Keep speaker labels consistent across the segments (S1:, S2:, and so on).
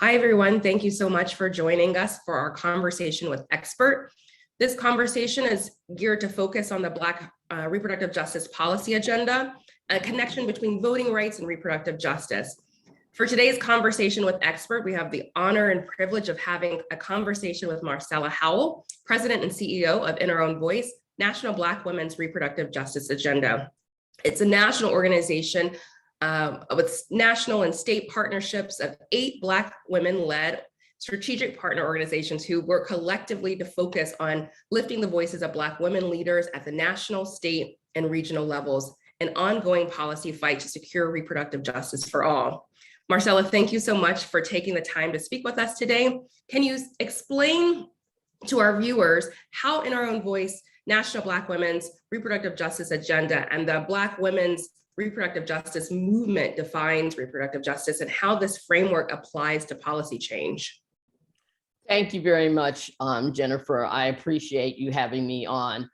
S1: Hi, everyone. Thank you so much for joining us for our conversation with expert. This conversation is geared to focus on the Black reproductive justice policy agenda, a connection between voting rights and reproductive justice. For today's conversation with expert, we have the honor and privilege of having a conversation with Marcela Howell, President and CEO of In Our Own Voice, National Black Women's Reproductive Justice Agenda. It's a national organization with national and state partnerships of 8 Black women-led strategic partner organizations who work collectively to focus on lifting the voices of Black women leaders at the national, state, and regional levels, an ongoing policy fight to secure reproductive justice for all. Marcela, thank you so much for taking the time to speak with us today. Can you explain to our viewers how In Our Own Voice, National Black Women's Reproductive Justice Agenda, and the Black Women's Reproductive Justice movement defines reproductive justice and how this framework applies to policy change?
S2: Thank you very much, Jennifer. I appreciate you having me on.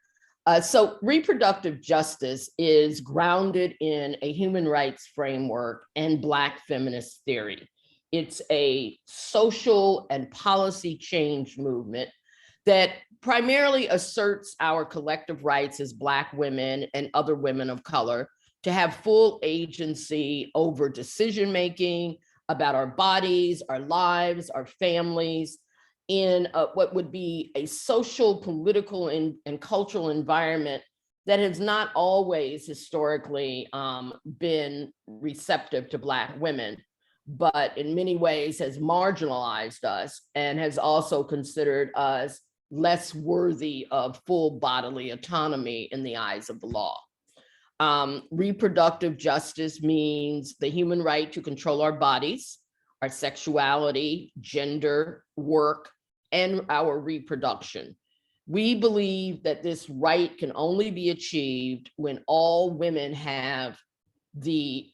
S2: So reproductive justice is grounded in a human rights framework and Black feminist theory. It's a social and policy change movement that primarily asserts our collective rights as Black women and other women of color to have full agency over decision-making about our bodies, our lives, our families, in what would be a social, political, and cultural environment that has not always historically been receptive to Black women, but in many ways has marginalized us and has also considered us less worthy of full bodily autonomy in the eyes of the law. Reproductive justice means the human right to control our bodies, our sexuality, gender, work, and our reproduction. We believe that this right can only be achieved when all women have the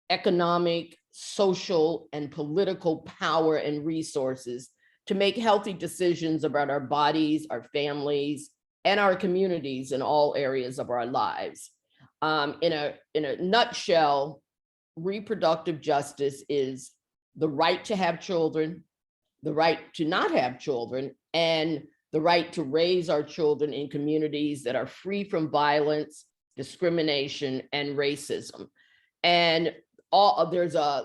S2: economic, social, and political power and resources to make healthy decisions about our bodies, our families, and our communities in all areas of our lives. In a nutshell, reproductive justice is the right to have children, the right to not have children, and the right to raise our children in communities that are free from violence, discrimination, and racism. And there's a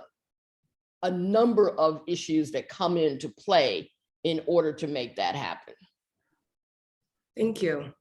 S2: number of issues that come into play in order to make that happen.
S1: Thank you.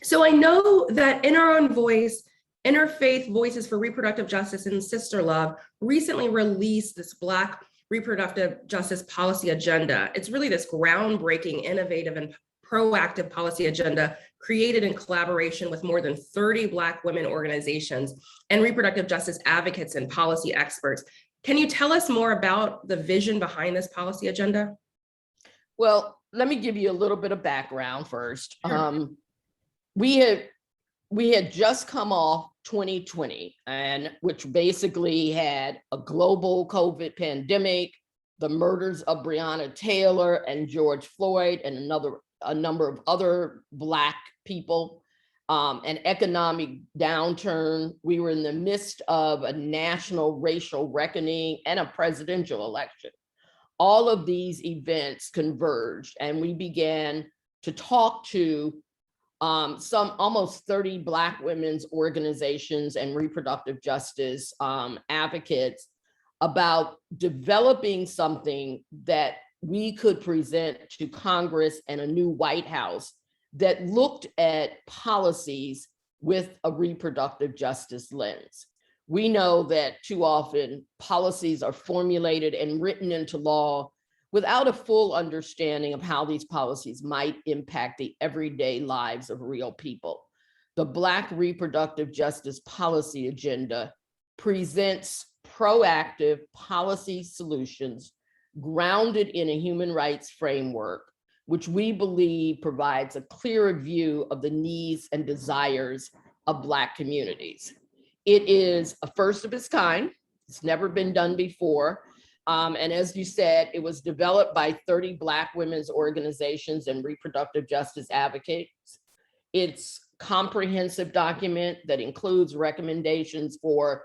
S1: So I know that In Our Own Voice, Interfaith Voices for Reproductive Justice and Sister Love recently released this Black reproductive justice policy agenda. It's really this groundbreaking, innovative, and proactive policy agenda created in collaboration with more than 30 Black women organizations and reproductive justice advocates and policy experts. Can you tell us more about the vision behind this policy agenda?
S2: Well, let me give you a little bit of background first.
S1: Sure.
S2: We had just come off 2020, and which basically had a global COVID pandemic, the murders of Breonna Taylor and George Floyd, and a number of other Black people, an economic downturn. We were in the midst of a national racial reckoning and a presidential election. All of these events converged, and we began to talk to some almost 30 Black women's organizations and reproductive justice advocates about developing something that we could present to Congress and a new White House that looked at policies with a reproductive justice lens. We know that too often policies are formulated and written into law without a full understanding of how these policies might impact the everyday lives of real people. The Black reproductive justice policy agenda presents proactive policy solutions grounded in a human rights framework, which we believe provides a clearer view of the needs and desires of Black communities. It is a first of its kind. It's never been done before. And as you said, it was developed by 30 Black women's organizations and reproductive justice advocates. It's a comprehensive document that includes recommendations for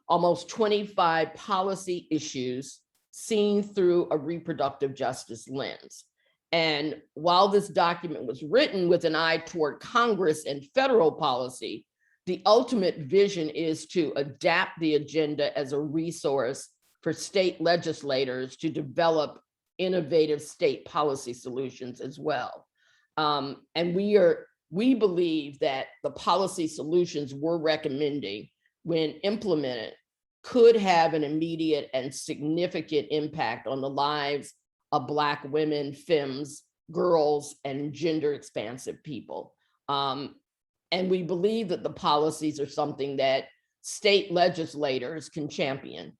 S2: almost 25 policy issues seen through a reproductive justice lens. And while this document was written with an eye toward Congress and federal policy, the ultimate vision is to adapt the agenda as a resource for state legislators to develop innovative state policy solutions as well. And we believe that the policy solutions we're recommending, when implemented, could have an immediate and significant impact on the lives of Black women, femmes, girls, and gender expansive people. And we believe that the policies are something that state legislators can champion.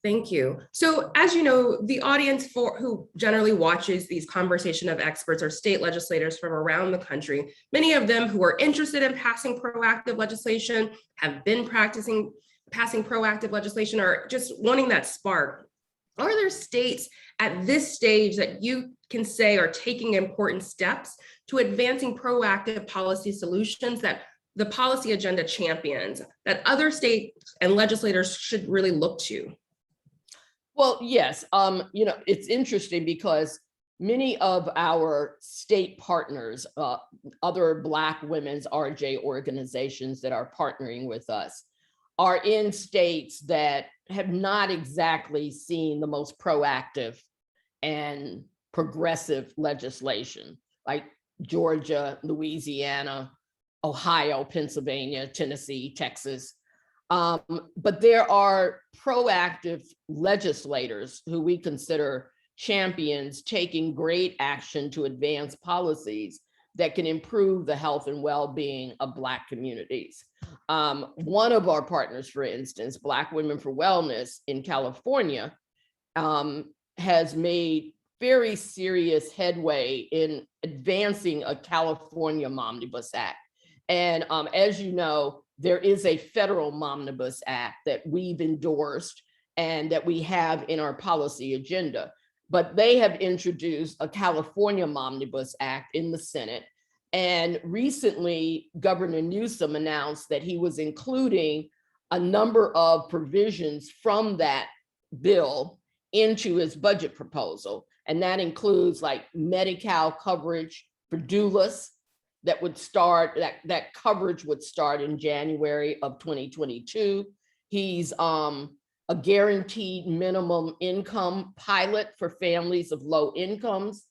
S1: Thank you. So as you know, the audience who generally watches these conversation of experts are state legislators from around the country, many of them who are interested in passing proactive legislation, have been passing proactive legislation, or just wanting that spark. Are there states at this stage that you can say are taking important steps to advancing proactive policy solutions that the policy agenda champions, that other states and legislators should really look to?
S2: Well, yes, it's interesting because many of our state partners, other Black women's RJ organizations that are partnering with us, are in states that have not exactly seen the most proactive and progressive legislation, like Georgia, Louisiana, Ohio, Pennsylvania, Tennessee, Texas. But there are proactive legislators who we consider champions taking great action to advance policies that can improve the health and well-being of Black communities. One of our partners, for instance, Black Women for Wellness in California, has made very serious headway in advancing a California Momnibus Act. And as you know, there is a federal Momnibus Act that we've endorsed and that we have in our policy agenda. But they have introduced a California Momnibus Act in the Senate. And recently, Governor Newsom announced that he was including a number of provisions from that bill into his budget proposal. And that includes like Medi-Cal coverage for doulas that would start, that coverage would start in January of 2022. He's a guaranteed minimum income pilot for families of low incomes.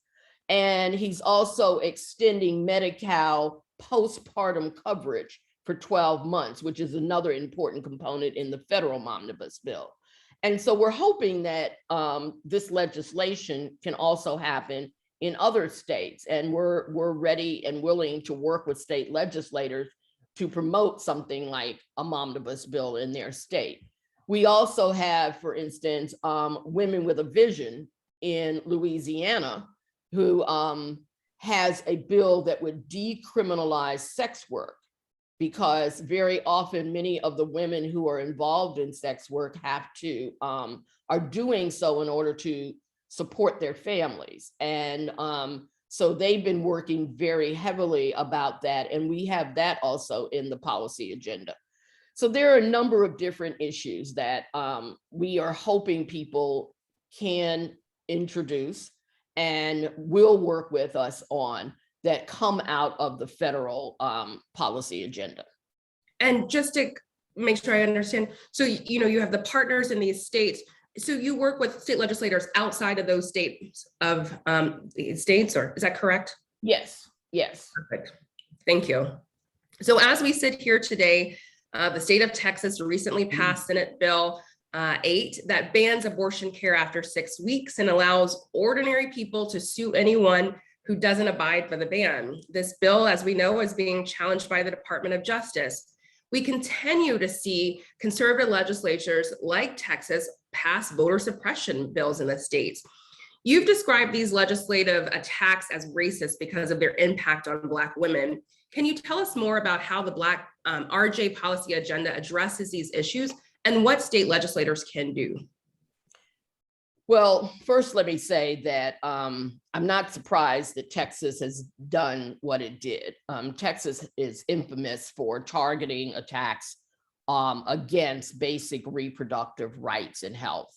S2: And he's also extending Medi-Cal postpartum coverage for 12 months, which is another important component in the federal Momnibus bill. And so we're hoping that this legislation can also happen in other states, and we're ready and willing to work with state legislators to promote something like a Momnibus bill in their state. We also have, for instance, Women with a Vision in Louisiana, who has a bill that would decriminalize sex work, because very often many of the women who are involved in sex work have to, are doing so in order to support their families. And so they've been working very heavily about that. And we have that also in the policy agenda. So there are a number of different issues that we are hoping people can introduce and will work with us on that come out of the federal policy agenda.
S1: And just to make sure I understand, so you have the partners in these states. So you work with state legislators outside of those states or is that correct?
S2: Yes, yes.
S1: Perfect. Thank you. So as we sit here today, the state of Texas recently passed Senate Bill 8 that bans abortion care after 6 weeks and allows ordinary people to sue anyone who doesn't abide by the ban. This bill, as we know, is being challenged by the Department of Justice. We continue to see conservative legislatures like Texas pass voter suppression bills in the states. You've described these legislative attacks as racist because of their impact on Black women. Can you tell us more about how the Black RJ policy agenda addresses these issues and what state legislators can do?
S2: Well, first, let me say that I'm not surprised that Texas has done what it did. Texas is infamous for targeting attacks against basic reproductive rights and health.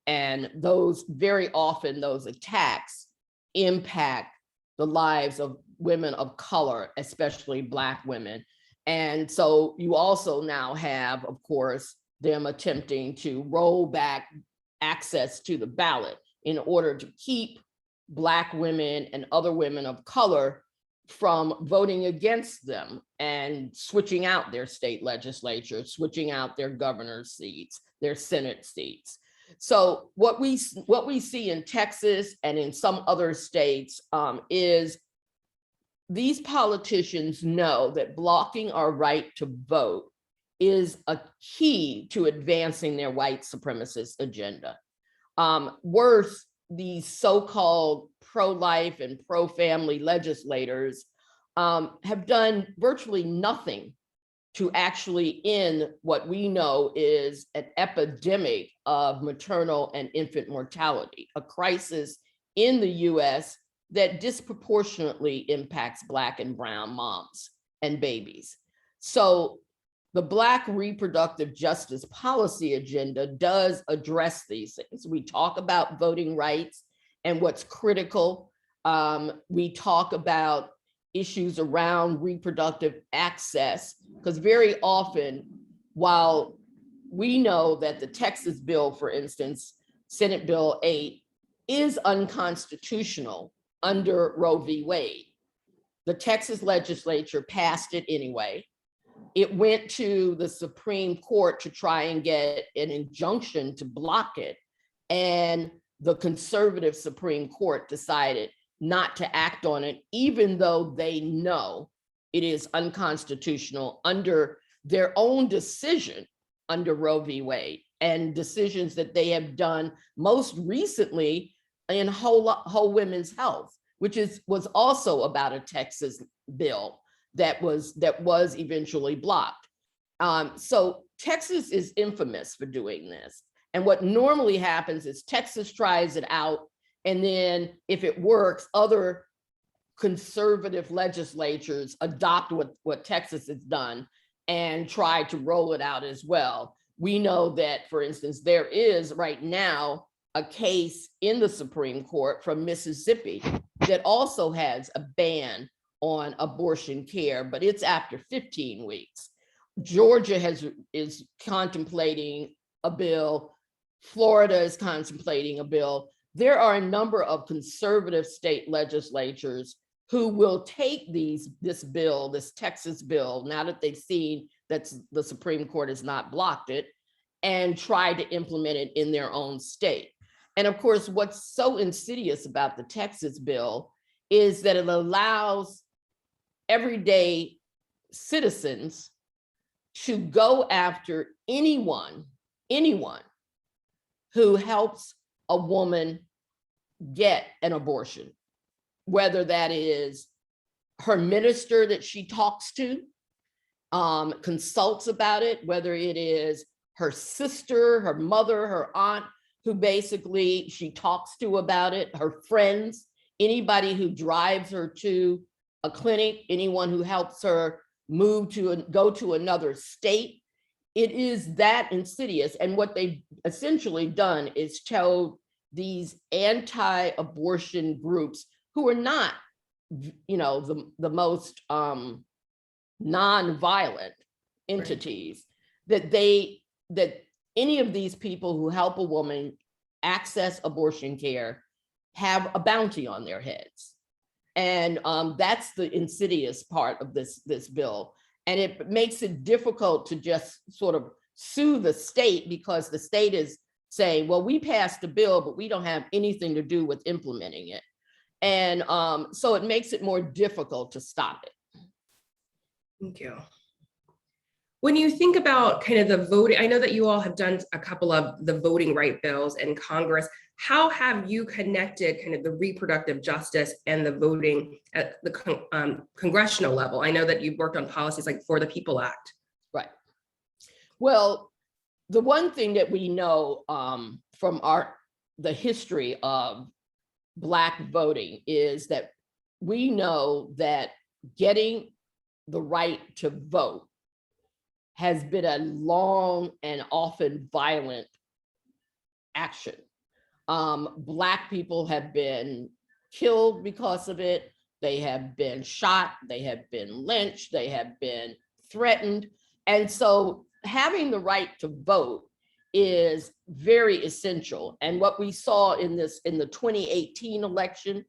S2: And those, very often, those attacks impact the lives of women of color, especially Black women. And so you also now have, of course, them attempting to roll back access to the ballot in order to keep Black women and other women of color from voting against them and switching out their state legislatures, switching out their governor's seats, their Senate seats. So what we see in Texas and in some other states is these politicians know that blocking our right to vote is a key to advancing their white supremacist agenda. Worse, these so-called pro-life and pro-family legislators have done virtually nothing to actually end what we know is an epidemic of maternal and infant mortality, a crisis in the US that disproportionately impacts Black and brown moms and babies. So the Black reproductive justice policy agenda does address these things. We talk about voting rights and what's critical. We talk about issues around reproductive access, because very often, while we know that the Texas bill, for instance, Senate Bill 8, is unconstitutional under Roe v. Wade, the Texas legislature passed it anyway. It went to the Supreme Court to try and get an injunction to block it. And the conservative Supreme Court decided not to act on it, even though they know it is unconstitutional under their own decision under Roe v. Wade and decisions that they have done most recently in whole women's health, which was also about a Texas bill that was eventually blocked. So Texas is infamous for doing this. And what normally happens is Texas tries it out, and then if it works, other conservative legislatures adopt what Texas has done and try to roll it out as well. We know that, for instance, there is right now a case in the Supreme Court from Mississippi that also has a ban on abortion care, but it's after 15 weeks. Georgia is contemplating a bill. Florida is contemplating a bill. There are a number of conservative state legislatures who will take this bill, this Texas bill, now that they've seen that the Supreme Court has not blocked it, and try to implement it in their own state. And of course, what's so insidious about the Texas bill is that it allows everyday citizens to go after anyone who helps a woman get an abortion, whether that is her minister that she talks to, consults about it, whether it is her sister, her mother, her aunt, who basically she talks to about it, her friends, anybody who drives her to a clinic, anyone who helps her go to another state. It is that insidious. And what they've essentially done is told these anti-abortion groups, who are not, the most non-violent entities, right, that any of these people who help a woman access abortion care have a bounty on their heads. And that's the insidious part of this bill. And it makes it difficult to just sort of sue the state, because the state is saying, well, we passed a bill, but we don't have anything to do with implementing it. And so it makes it more difficult to stop it.
S1: Thank you. When you think about kind of the voting, I know that you all have done a couple of the voting right bills in Congress. How have you connected kind of the reproductive justice and the voting at the congressional level? I know that you've worked on policies like For the People Act.
S2: Right. Well, the one thing that we know from the history of Black voting is that we know that getting the right to vote has been a long and often violent action Black people have been killed because of it. They have been shot, they have been lynched, they have been threatened. And so having the right to vote is very essential. And what we saw in the 2018 election,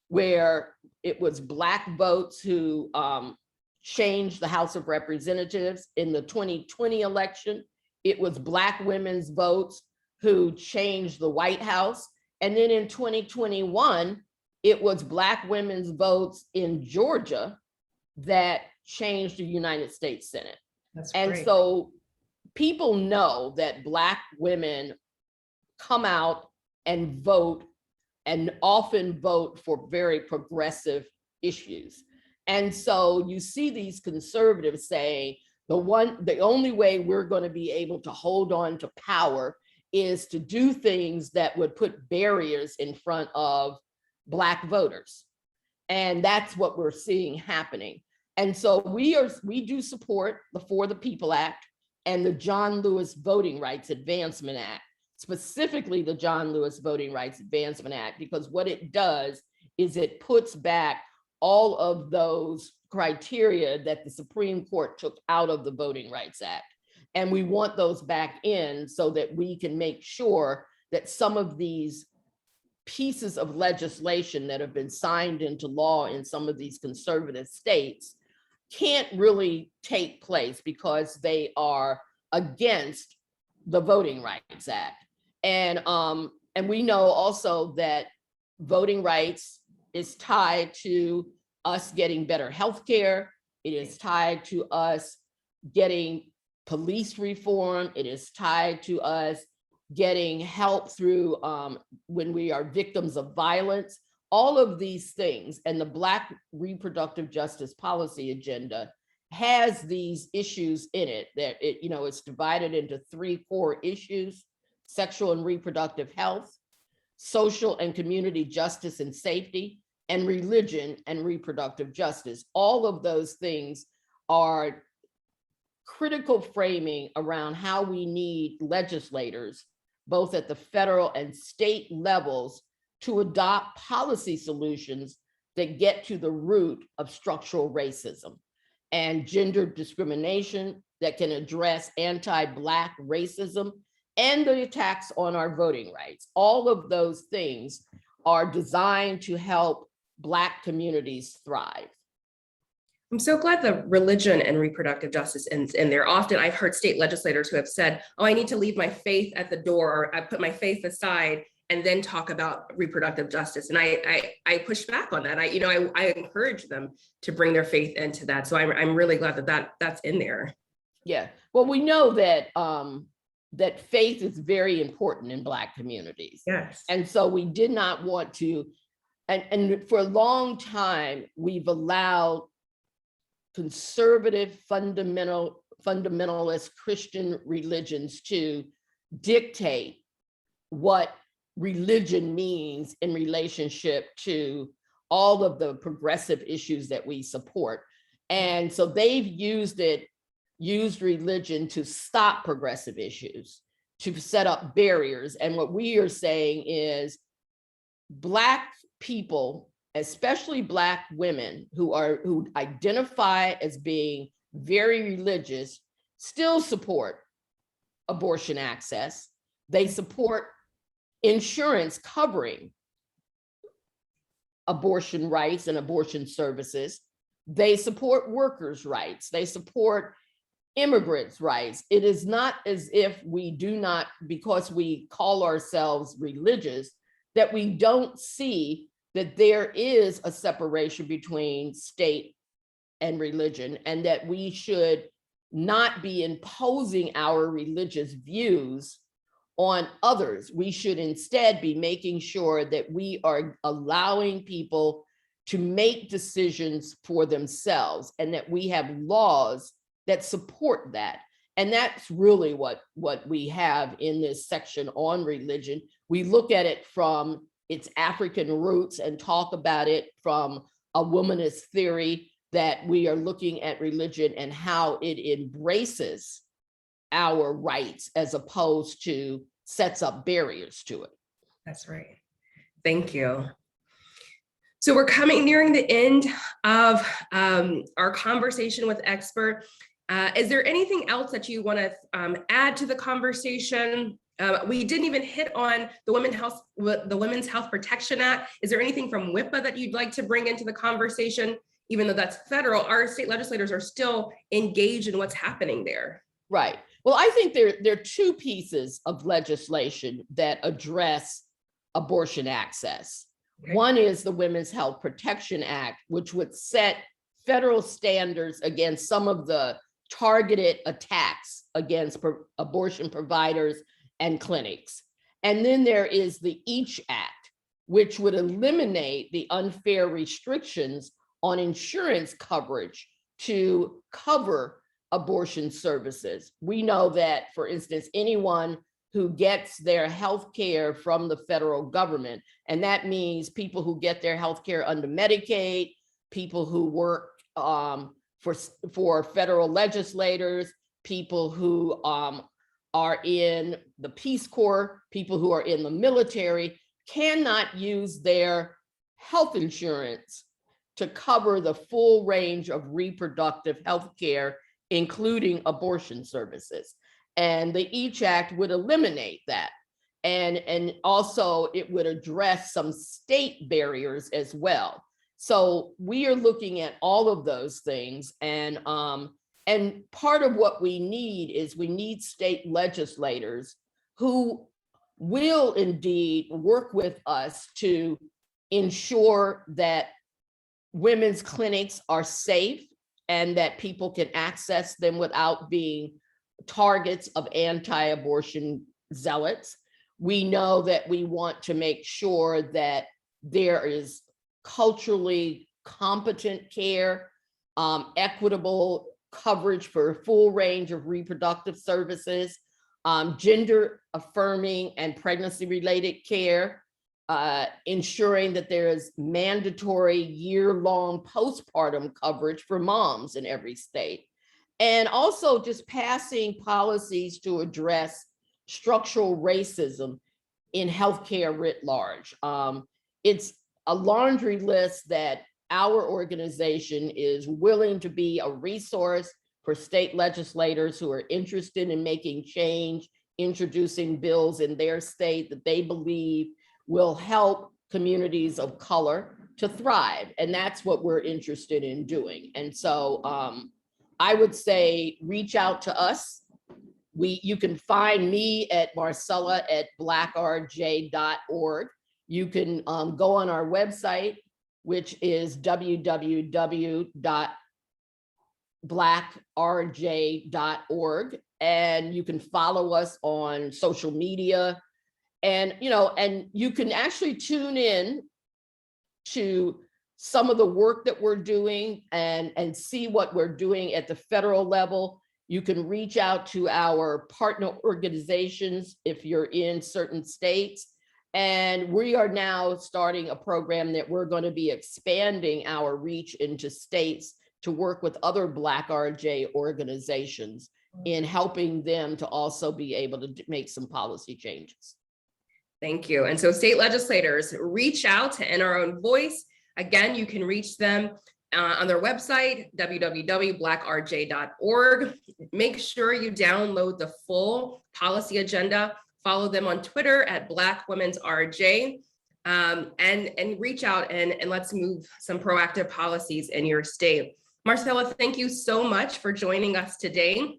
S2: where it was Black votes who changed the House of Representatives. In the 2020 election, it was Black women's votes who changed the White House. And then in 2021, it was Black women's votes in Georgia that changed the United States Senate. And so people know that Black women come out and vote, and often vote for very progressive issues. And so you see these conservatives say, the only way we're going to be able to hold on to power is to do things that would put barriers in front of Black voters. And that's what we're seeing happening. And so we do support the For the People Act and the John Lewis Voting Rights Advancement Act, specifically the John Lewis Voting Rights Advancement Act, because what it does is it puts back all of those criteria that the Supreme Court took out of the Voting Rights Act. And we want those back in so that we can make sure that some of these pieces of legislation that have been signed into law in some of these conservative states can't really take place because they are against the Voting Rights Act. And we know also that voting rights is tied to us getting better health care. It is tied to us getting police reform. It is tied to us getting help through when we are victims of violence. All of these things, and the Black reproductive justice policy agenda has these issues in it that it's divided into 3 core issues: sexual and reproductive health, social and community justice and safety, and religion and reproductive justice. All of those things are critical framing around how we need legislators, both at the federal and state levels, to adopt policy solutions that get to the root of structural racism and gender discrimination, that can address anti-Black racism and the attacks on our voting rights. All of those things are designed to help Black communities thrive.
S1: I'm so glad the religion and reproductive justice is in there. Often I've heard state legislators who have said, oh, I need to leave my faith at the door, or I put my faith aside and then talk about reproductive justice. And I push back on that. I encourage them to bring their faith into that. So I'm really glad that's in there.
S2: Yeah, well, we know that that faith is very important in Black communities.
S1: Yes.
S2: And so we did not want to, and for a long time, we've allowed conservative fundamentalist Christian religions to dictate what religion means in relationship to all of the progressive issues that we support. And so they've used religion to stop progressive issues, to set up barriers. And what we are saying is Black people, especially Black women who identify as being very religious, still support abortion access. They support insurance covering abortion rights and abortion services. They support workers' rights. They support immigrants' rights. It is not as if we do not, because we call ourselves religious, that we don't see that there is a separation between state and religion, and that we should not be imposing our religious views on others. We should instead be making sure that we are allowing people to make decisions for themselves, and that we have laws that support that. And that's really what we have in this section on religion. We look at it from its African roots and talk about it from a womanist theory, that we are looking at religion and how it embraces our rights as opposed to sets up barriers to it.
S1: That's right. Thank you. So we're nearing the end of our conversation with expert. Is there anything else that you want to add to the conversation? We didn't even hit on the Women's Health Protection Act. Is there anything from WIPA that you'd like to bring into the conversation? Even though that's federal, our state legislators are still engaged in what's happening there.
S2: Right. Well, I think there are two pieces of legislation that address abortion access.
S1: Okay.
S2: One is the Women's Health Protection Act, which would set federal standards against some of the targeted attacks against abortion providers and clinics. And then there is the EACH Act, which would eliminate the unfair restrictions on insurance coverage to cover abortion services. We know that, for instance, anyone who gets their health care from the federal government, and that means people who get their health care under Medicaid, people who work for federal legislators, people who are in the Peace Corps, people who are in the military, cannot use their health insurance to cover the full range of reproductive health care, including abortion services. And the EACH Act would eliminate that. And also it would address some state barriers as well. So we are looking at all of those things. And part of what we need state legislators who will indeed work with us to ensure that women's clinics are safe and that people can access them without being targets of anti-abortion zealots. We know that we want to make sure that there is culturally competent care, equitable coverage for a full range of reproductive services, gender affirming and pregnancy related care, ensuring that there is mandatory year-long postpartum coverage for moms in every state. And also just passing policies to address structural racism in healthcare writ large. It's a laundry list that our organization is willing to be a resource for state legislators who are interested in making change, introducing bills in their state that they believe will help communities of color to thrive. And that's what we're interested in doing. And so I would say reach out to us. You can find me at marcella@blackrj.org. You can go on our website, which is www.blackrj.org. And you can follow us on social media. And you can actually tune in to some of the work that we're doing and see what we're doing at the federal level. You can reach out to our partner organizations if you're in certain states. And we are now starting a program that we're going to be expanding our reach into states to work with other Black RJ organizations in helping them to also be able to make some policy changes.
S1: Thank you. And so state legislators, reach out to NR Own Voice. Again, you can reach them on their website, www.blackrj.org. Make sure you download the full policy agenda. Follow them on Twitter at Black Women's RJ, and reach out and let's move some proactive policies in your state. Marcela, thank you so much for joining us today.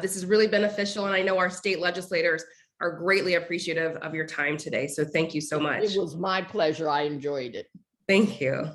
S1: This is really beneficial, and I know our state legislators are greatly appreciative of your time today. So thank you so much.
S2: It was my pleasure. I enjoyed it.
S1: Thank you.